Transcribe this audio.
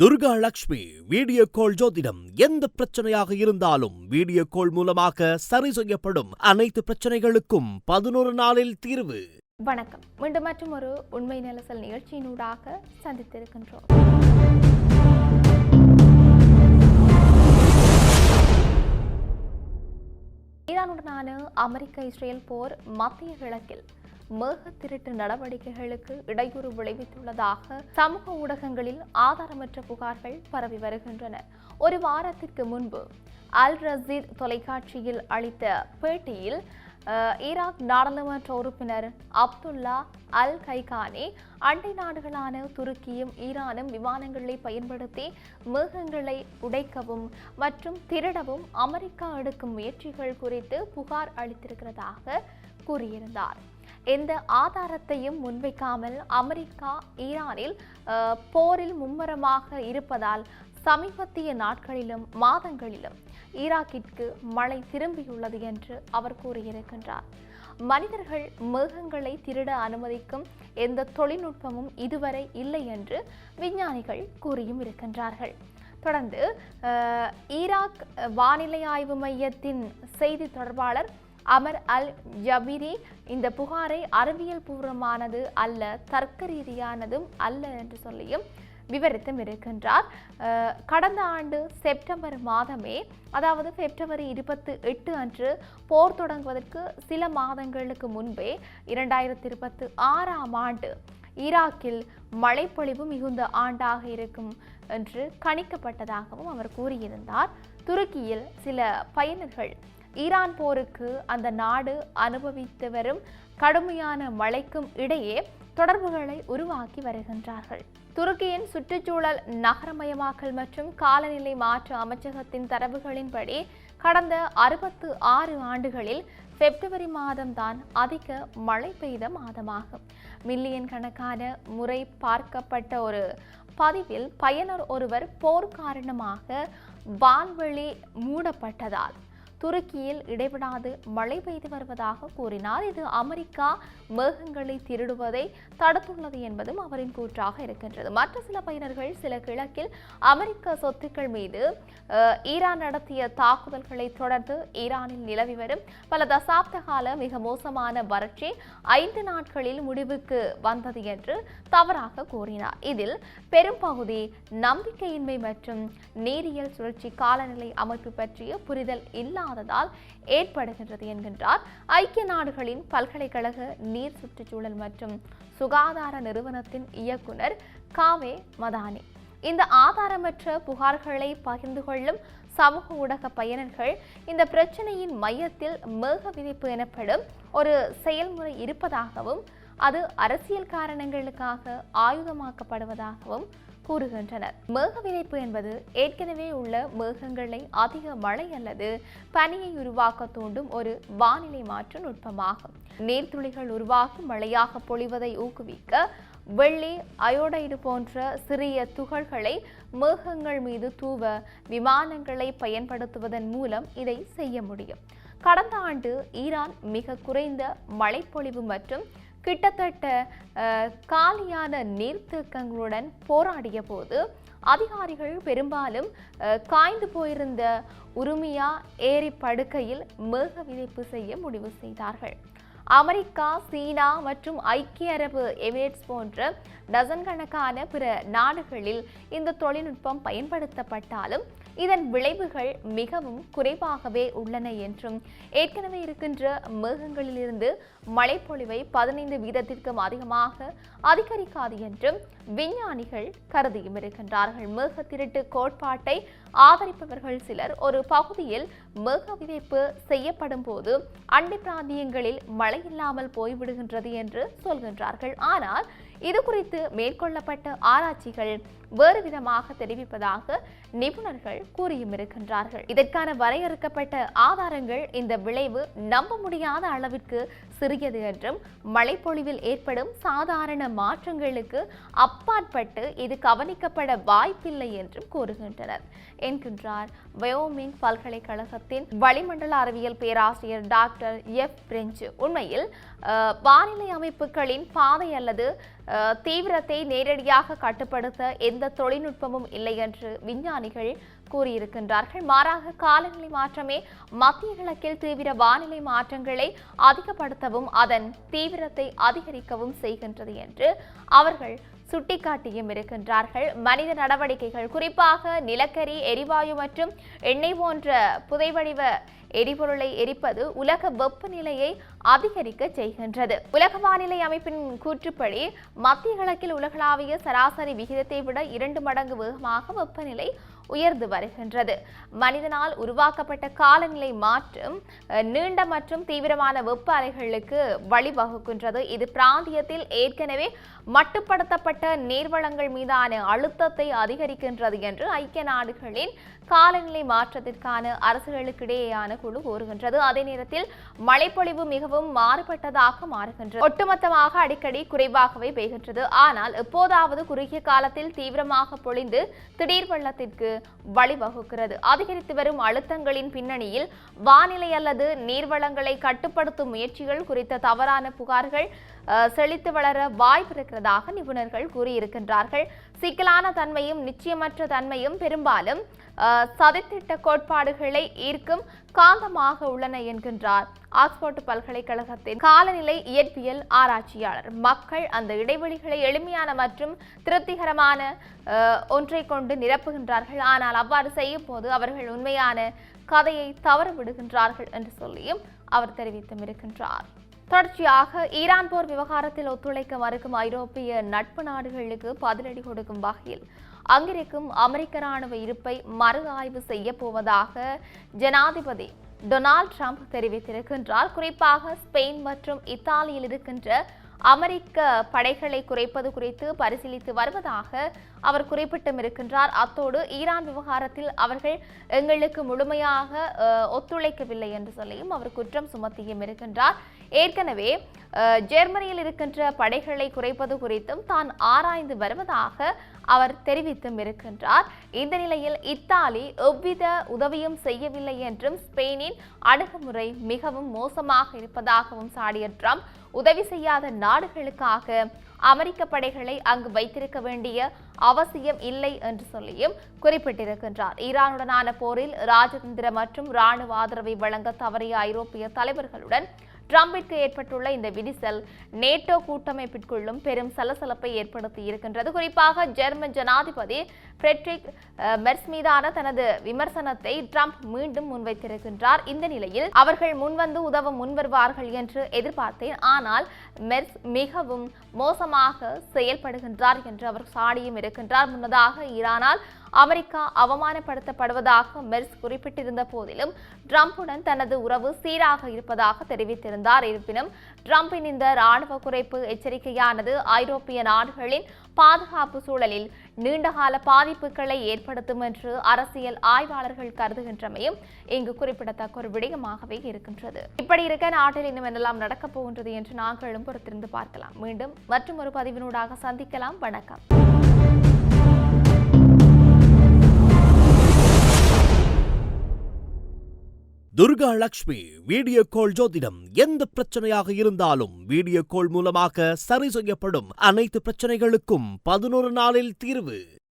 Durga Lakshmi video call ஜோதிடம். எந்த பிரச்சனையாக இருந்தாலும் வீடியோ கால் மூலமாக சரி செய்யப்படும். அனைத்து பிரச்சனைகளுக்கும் 11 நாளில் தீர்வு. வணக்கம். மீண்டும் மற்றும் ஒரு உண்மை நிலசல் நிகழ்ச்சியினூடாக சந்தித்திருக்கின்றோம். ஈரானுடனான அமெரிக்க இஸ்ரேல் போர் மத்திய கிழக்கில் மேக திருட்டு நடவடிக்கைகளுக்கு இடையூறு விளைவித்துள்ளதாக சமூக ஊடகங்களில் ஆதாரமற்ற புகார்கள் பரவி வருகின்றன. ஒரு வாரத்திற்கு முன்பு அல் ரசீத் தொலைக்காட்சியில் அளித்த பேட்டியில் ஈராக் நாடாளுமன்ற உறுப்பினர் அப்துல்லா அல் கைகானி அண்டை நாடுகளான துருக்கியும் ஈரானும் விமானங்களை பயன்படுத்தி மேகங்களை உடைக்கவும் மற்றும் திருடவும் அமெரிக்கா எடுக்கும் முயற்சிகள் குறித்து புகார் அளித்திருக்கிறதாக கூறியிருந்தார். எந்த ஆதாரத்தையும் முன்வைக்காமல் அமெரிக்கா ஈரானில் போரில் மும்முரமாக இருப்பதால் சமீபத்திய நாட்களிலும் மாதங்களிலும் ஈராக்கிற்கு மழை திரும்பியுள்ளது என்று அவர் கூறியிருக்கின்றார். மனிதர்கள் மேகங்களை திருட அனுமதிக்கும் எந்த தொழில்நுட்பமும் இதுவரை இல்லை என்று விஞ்ஞானிகள் கூறியும் இருக்கின்றார்கள். தொடர்ந்து ஈராக் வானிலை ஆய்வு மையத்தின் செய்தி தொடர்பாளர் அமர் அல் ஜபீரி இந்த புகாரை அறிவியல் பூர்வமானது அல்ல, தர்க்க ரீதியானதும் அல்ல என்று சொல்லியும் விவரித்தும் இருக்கின்றார். கடந்த ஆண்டு செப்டம்பர் மாதமே, அதாவது பிப்ரவரி 28 அன்று போர் தொடங்குவதற்கு சில மாதங்களுக்கு முன்பே 2026ஆம் ஆண்டு ஈராக்கில் மழைப்பொழிவு மிகுந்த ஆண்டாக இருக்கும் என்று கணிக்கப்பட்டதாகவும் அவர் கூறியிருந்தார். துருக்கியில் சில பயனர்கள் ஈரான் போருக்கு அந்த நாடு அனுபவித்து வரும் கடுமையான மழைக்கும் இடையே தொடர்புகளை உருவாக்கி வருகின்றார்கள். துருக்கியின் சுற்றுச்சூழல் நகரமயமாக்கல் மற்றும் காலநிலை மாற்ற அமைச்சகத்தின் தரவுகளின்படி கடந்த 66 ஆண்டுகளில் பிப்ரவரி மாதம்தான் அதிக மழை பெய்த மாதமாகும். மில்லியன் கணக்கான முறை பார்க்கப்பட்ட ஒரு பதிவில் பயனர் ஒருவர் போர் காரணமாக வான்வெளி மூடப்பட்டதால் துருக்கியில் இடைவிடாது மழை பெய்து வருவதாக கூறினார். இது அமெரிக்கா மேகங்களை திருடுவதை தடுத்துள்ளது என்பதும் அவரின் கூற்றாக இருக்கின்றது. மற்ற சில பயனர்கள் சில கிழக்கில் அமெரிக்க சொத்துக்கள் மீது ஈரான் நடத்திய தாக்குதல்களை தொடர்ந்து ஈரானில் நிலவி வரும் பல தசாப்த கால மிக மோசமான வறட்சி 5 நாட்களில் முடிவுக்கு வந்தது என்று தவறாக கூறினார். இதில் பெரும்பகுதி நம்பிக்கையின்மை மற்றும் நீரியல் சுழற்சி காலநிலை அமைப்பு பற்றிய புரிதல் இல்லாததால் ஏற்படுகின்றது என்கின்றார் ஐக்கிய நாடுகளின் பல்கலைக்கழக நீர் சுற்றுச்சூழல் மற்றும் சுகாதார நிறுவனத்தின் இயக்குனர் காவே மதானி. இந்த ஆதாரமற்ற புகார்களை பகிர்ந்து கொள்ளும் சமூக ஊடக பயனர்கள் இந்த பிரச்சனையின் மையத்தில் மேக விதைப்பு எனப்படும் ஒரு செயல்முறை இருப்பதாகவும் அது அரசியல் காரணங்களுக்காக ஆயுதமாக்கப்படுவதாகவும் கூறுகின்றனர். மேக விதைப்பு என்பது ஏற்கனவே உள்ள மேகங்களை அதிக மழை அல்லது பனியை உருவாக்க தூண்டும் ஒரு வானிலை மாற்ற நுட்பமாகும். நீர்த்துளிகள் உருவாகி மழையாக பொழிவதை ஊக்குவிக்க வெள்ளி, அயோடைடு போன்ற சிறிய துகள்களை மேகங்கள் மீது தூவ விமானங்களை பயன்படுத்துவதன் மூலம் இதை செய்ய முடியும். கடந்த ஆண்டு ஈரான் மிக குறைந்த மழைப்பொழிவு மற்றும் கிட்டத்தட்ட காலியான நீர்த்தேக்கங்களுடன் போராடிய போது அதிகாரிகள் பெரும்பாலும் காய்ந்து போயிருந்த உருமியா ஏரி படுக்கையில் மேக விதைப்பு செய்ய முடிவு செய்தார்கள். அமெரிக்கா, சீனா மற்றும் ஐக்கிய அரபு எமிரேட்ஸ் போன்ற டசன் கணக்கான பிற நாடுகளில் இந்த தொழில்நுட்பம் பயன்படுத்தப்பட்டாலும் இதன் விளைவுகள் மிகவும் குறைவாகவே உள்ளன என்றும் ஏற்கனவே இருக்கின்ற மேகங்களிலிருந்து மழைப்பொழிவை 15% அதிகமாக அதிகரிக்காது என்றும் விஞ்ஞானிகள் கருதியும் இருக்கின்றார்கள். மேக திருட்டு கோட்பாட்டை ஆதரிப்பவர்கள் சிலர் ஒரு பகுதியில் மேக விதைப்பு செய்யப்படும் போது அண்டை பிராந்தியங்களில் மழை இல்லாமல் போய்விடுகின்றது என்று சொல்கின்றார்கள். ஆனால் இது குறித்து மேற்கொள்ளப்பட்ட ஆராய்ச்சிகள் வேறு விதமாக தெரிவிப்பதாக நிபுணர்கள் கூறியும் இருக்கின்றார்கள். இதற்கான வரையறுக்கப்பட்ட ஆதாரங்கள் இந்த விளைவு நம்ப முடியாத அளவிற்கு சிறியது என்றும் மழைப்பொழிவில் ஏற்படும் சாதாரண மாற்றங்களுக்கு அப்பாற்பட்டு இது கவனிக்கப்பட வாய்ப்பில்லை என்றும் கூறுகின்றனர் என்கின்றார் வயோமிங் பல்கலைக்கழகத்தின் வளிமண்டல அறிவியல் பேராசிரியர் டாக்டர் எஃப் பிரெஞ்சு. உண்மையில் வானிலை அமைப்புகளின் பாதை அல்லது தீவிரத்தை நேரடியாக கட்டுப்படுத்த எந்த எந்த தொழில்நுட்பமும் இல்லை என்று விஞ்ஞானிகள் கூறியிருக்கின்றார்கள். மாறாக காலநிலை மாற்றமே மத்திய கிழக்கில் தீவிர வானிலை மாற்றங்களை அதிகப்படுத்தவும் அதன் தீவிரத்தை அதிகரிக்கவும் செய்கின்றது என்று அவர்கள் சுட்டிக்காட்டியும் இருக்கின்றார்கள். மனித நடவடிக்கைகள், குறிப்பாக நிலக்கரி, எரிவாயு மற்றும் எண்ணெய் போன்ற புதைவடிவ எரிபொருளை எரிப்பது உலக வெப்பநிலையை அதிகரிக்க செய்கின்றது. உலக வானிலை அமைப்பின் கூற்றுப்படி மத்திய கிழக்கில் உலகளாவிய சராசரி விகிதத்தை விட 2 மடங்கு வேகமாக வெப்பநிலை உயர்ந்து வருகின்றது. மனிதனால் உருவாக்கப்பட்ட காலநிலை மாற்றம் நீண்ட மற்றும் தீவிரமான வெப்ப அலைகளுக்கு வழிவகுக்கின்றது. இது பிராந்தியத்தில் ஏற்கனவே மட்டுப்படுத்தப்பட்ட நீர்வளங்கள் மீதான அழுத்தத்தை அதிகரிக்கின்றது என்று ஐக்கிய நாடுகளின் காலநிலை மாற்றத்திற்கான அரசுகளுக்கிடையேயான குழு கூறுகின்றது. அதே நேரத்தில் மழைப்பொழிவு மிகவும் மாறுபட்டதாக மாறுகின்றது. ஒட்டுமொத்தமாக அடிக்கடி குறைவாகவே பெய்கின்றது. ஆனால் எப்போதாவது குறுகிய காலத்தில் தீவிரமாக பொழிந்து திடீர் வெள்ளத்திற்கு வழிவகுக்கிறது. அதிகரித்து வரும் அழுத்தங்களின் பின்னணியில் வானிலை அல்லது நீர்வளங்களை கட்டுப்படுத்தும் முயற்சிகள் குறித்த தவறான புகார்கள் செழித்து வளர வாய்ப்பிருக்கிறதாக நிபுணர்கள் கூறியிருக்கின்றார்கள். சிக்கலான தன்மையும் நிச்சயமற்ற தன்மையும் பெரும்பாலும் சதித்திட்ட கோட்பாடுகளை ஈர்க்கும் காந்தமாக உள்ளன என்கின்றார் ஆக்ஸ்போர்ட் பல்கலைக்கழகத்தின் காலநிலை இயற்பியல் ஆராய்ச்சியாளர். மக்கள் அந்த இடைவெளிகளை எளிமையான மற்றும் திருப்திகரமான ஒன்றை கொண்டு நிரப்புகின்றார்கள். ஆனால் அவ்வாறு செய்யும் போது அவர்கள் உண்மையான கதையை தவறவிடுகின்றார்கள் என்று சொல்லியும் அவர் தெரிவித்தும் இருக்கின்றார். தொடர்ச்சியாக ஈரான் போர் விவகாரத்தில் ஒத்துழைக்க மறுக்கும் ஐரோப்பிய நட்பு நாடுகளுக்கு பதிலடி கொடுக்கும் வகையில் அங்கிருக்கும் அமெரிக்க ராணுவ இருப்பை மறு ஆய்வு செய்ய போவதாக ஜனாதிபதி டொனால்ட் ட்ரம்ப் தெரிவித்திருக்கின்றார். குறிப்பாக ஸ்பெயின் மற்றும் இத்தாலியில் இருக்கின்ற அமெரிக்க படைகளை குறைப்பது குறித்து பரிசீலித்து வருவதாக அவர் குறிப்பிட்டும் இருக்கின்றார். அத்தோடு ஈரான் விவகாரத்தில் அவர்கள் எங்களுக்கு முழுமையாக ஒத்துழைக்கவில்லை என்று சொல்லியும் அவர் குற்றம் சுமத்தியும் இருக்கின்றார். ஏற்கனவே ஜெர்மனியில் இருக்கின்ற படைகளை குறைப்பது குறித்தும் தான் ஆராய்ந்து வருவதாக அவர் தெரிவித்தும் இருக்கின்றார். இந்த நிலையில் இத்தாலி எவ்வித உதவியும் செய்யவில்லை என்றும் ஸ்பெயினின் அணுகுமுறை மிகவும் மோசமாக இருப்பதாகவும் சாடிய ட்ரம்ப் உதவி செய்யாத நாடுகளுக்காக அமெரிக்க படைகளை அங்கு வைத்திருக்க வேண்டிய அவசியம் இல்லை என்று சொல்லியும் குறிப்பிட்டிருக்கின்றார். ஈரானுடனான போரில் ராஜதந்திர மற்றும் இராணுவ ஆதரவை வழங்க தவறிய ஐரோப்பிய தலைவர்களுடன் ட்ரம்பிற்கு ஏற்பட்டுள்ள இந்த விரிசல் நேட்டோ கூட்டமைப்பிற்குள்ளும் பெரும் சலசலப்பை ஏற்படுத்தி இருக்கின்றது. குறிப்பாக ஜெர்மன் ஜனாதிபதி ஃபிரெட்ரிக் மெர்ஸ் மீதான தனது விமர்சனத்தை ட்ரம்ப் மீண்டும் முன்வைத்திருக்கின்றார். இந்த நிலையில் அவர்கள் முன்வந்து உதவ முன்வருவார்கள் என்று எதிர்பார்த்தேன், ஆனால் மெர்ஸ் மிகவும் மோசமாக செயல்படுகின்றார் என்று அவர் சாடியும் இருக்கின்றார். முன்னதாக ஈரானால் அமெரிக்கா அவமானப்படுத்தப்படுவதாக மெர்ஸ் குறிப்பிட்டிருந்த போதிலும் ட்ரம்புடன் தனது உறவு சீராக இருப்பதாக தெரிவித்திருந்தார். இருப்பினும் ட்ரம்பின் இந்த ராணுவ குறைப்பு எச்சரிக்கையானது ஐரோப்பிய நாடுகளின் பாதுகாப்பு சூழலில் நீண்டகால பாதிப்புகளை ஏற்படுத்தும் என்று அரசியல் ஆய்வாளர்கள் கருதுகின்றமையும் இங்கு குறிப்பிடத்தக்க ஒரு விடயமாகவே இருக்கின்றது. இப்படி இருக்க நாட்டில் இன்னும் என்னெல்லாம் நடக்கப் போகின்றது என்று நாங்களும் பொறுத்திருந்து பார்க்கலாம். மீண்டும் மற்றும் ஒரு பதிவினூடாக சந்திக்கலாம். வணக்கம். துர்கா லட்சுமி வீடியோ கால் ஜோதிடம். எந்த பிரச்சனையாக இருந்தாலும் வீடியோ கால் மூலமாக சரி செய்யப்படும். அனைத்து பிரச்சனைகளுக்கும் 11 நாளில் தீர்வு.